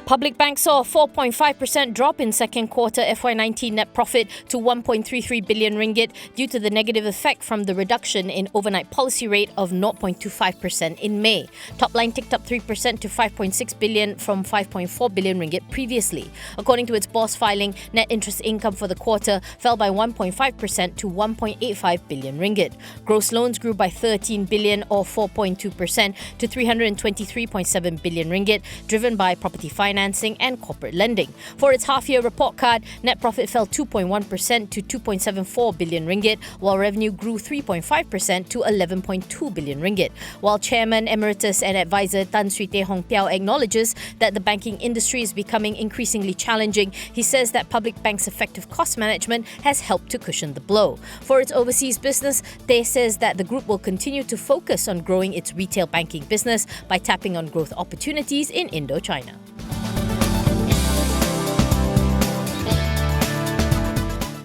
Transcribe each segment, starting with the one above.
Public Bank saw a 4.5% drop in second quarter FY19 net profit to 1.33 billion ringgit due to the negative effect from the reduction in overnight policy rate of 0.25% in May. Top line ticked up 3% to 5.6 billion from 5.4 billion ringgit previously. According to its BOS filing, net interest income for the quarter fell by 1.5% to 1.85 billion ringgit. Gross loans grew by 13 billion or 4.2% to 323.7 billion ringgit, driven by property financing and corporate lending. For its half-year report card, net profit fell 2.1% to 2.74 billion ringgit, while revenue grew 3.5% to 11.2 billion ringgit. While Chairman Emeritus and Advisor Tan Sri Teh Hong Piao acknowledges that the banking industry is becoming increasingly challenging, he says that Public Bank's effective cost management has helped to cushion the blow. For its overseas business, Teh says that the group will continue to focus on growing its retail banking business by tapping on growth opportunities in Indochina.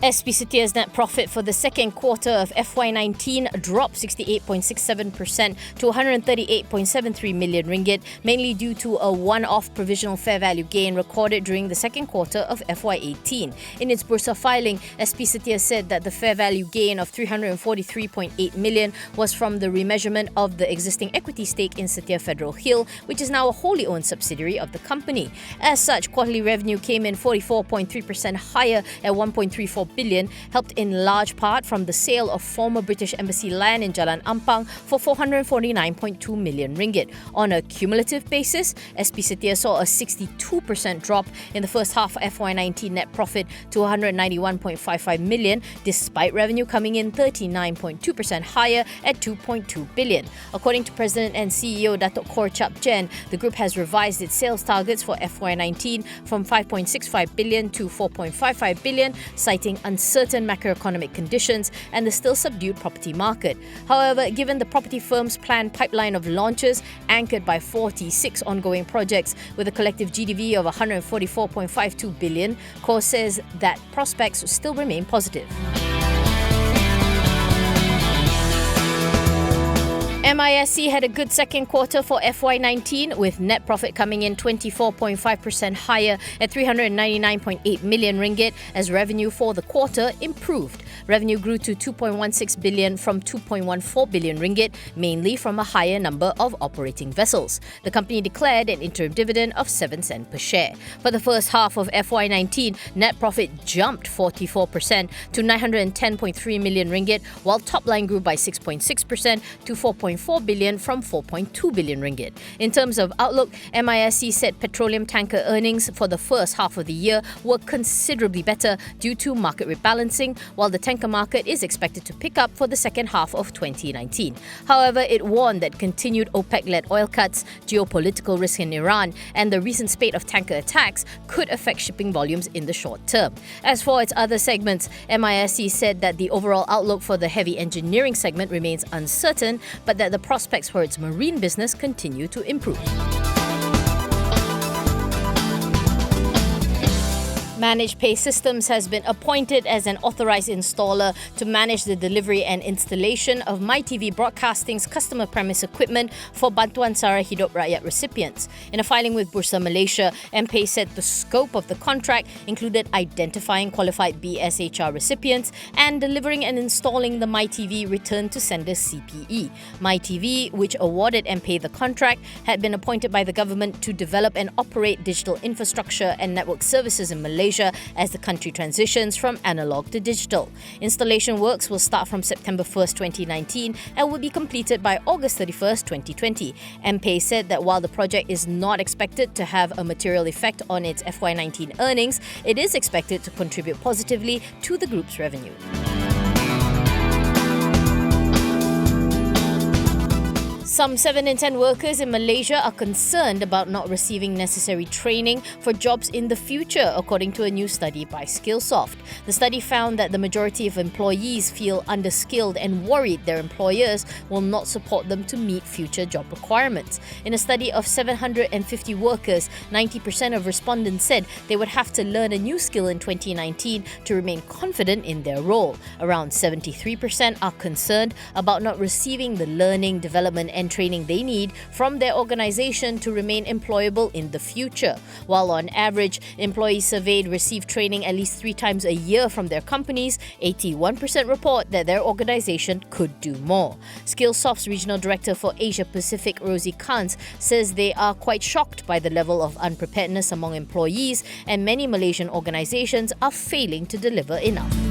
S P Setia's net profit for the second quarter of FY19 dropped 68.67% to 138.73 million ringgit, mainly due to a one-off provisional fair value gain recorded during the second quarter of FY18. In its Bursa filing, S P Setia said that the fair value gain of 343.8 million was from the remeasurement of the existing equity stake in Setia Federal Hill, which is now a wholly owned subsidiary of the company. As such, quarterly revenue came in 44.3% higher at 1.34 billion, helped in large part from the sale of former British Embassy land in Jalan Ampang for 449.2 million ringgit. On a cumulative basis, SP Setia saw a 62% drop in the first half of FY19 net profit to 191.55 million, despite revenue coming in 39.2% higher at 2.2 billion. According to President and CEO Datuk Khor Chap Jen, the group has revised its sales targets for FY19 from 5.65 billion to 4.55 billion, citing uncertain macroeconomic conditions and the still subdued property market. However, given the property firm's planned pipeline of launches anchored by 46 ongoing projects with a collective GDV of 144.52 billion, Khor says that prospects still remain positive. MISC had a good second quarter for FY19, with net profit coming in 24.5% higher at 399.8 million ringgit as revenue for the quarter improved. Revenue grew to 2.16 billion from 2.14 billion ringgit, mainly from a higher number of operating vessels. The company declared an interim dividend of 7 cents per share. For the first half of FY19, net profit jumped 44% to 910.3 million ringgit, while top line grew by 6.6% to 4.4 billion from 4.2 billion ringgit. In terms of outlook, MISC said petroleum tanker earnings for the first half of the year were considerably better due to market rebalancing, while the tanker market is expected to pick up for the second half of 2019. However, it warned that continued OPEC-led oil cuts, geopolitical risk in Iran, and the recent spate of tanker attacks could affect shipping volumes in the short term. As for its other segments, MISC said that the overall outlook for the heavy engineering segment remains uncertain, but that the prospects for its marine business continue to improve. Managed Pay Systems has been appointed as an authorized installer to manage the delivery and installation of MyTV Broadcasting's customer premise equipment for Bantuan Sara Hidup Rakyat recipients. In a filing with Bursa Malaysia, MPay said the scope of the contract included identifying qualified BSHR recipients and delivering and installing the MyTV Return to Sender CPE. MyTV, which awarded MPay the contract, had been appointed by the government to develop and operate digital infrastructure and network services in Malaysia as the country transitions from analog to digital. Installation works will start from September 1st, 2019 and will be completed by August 31st, 2020. MPay said that while the project is not expected to have a material effect on its FY19 earnings, it is expected to contribute positively to the group's revenue. Some 7 in 10 workers in Malaysia are concerned about not receiving necessary training for jobs in the future, according to a new study by Skillsoft. The study found that the majority of employees feel underskilled and worried their employers will not support them to meet future job requirements. In a study of 750 workers, 90% of respondents said they would have to learn a new skill in 2019 to remain confident in their role. Around 73% are concerned about not receiving the learning, development and training they need from their organization to remain employable in the future. While on average, employees surveyed receive training at least 3 times a year from their companies, 81% report that their organization could do more. Skillsoft's Regional Director for Asia Pacific, Rosie Kans, says they are quite shocked by the level of unpreparedness among employees, and many Malaysian organizations are failing to deliver enough.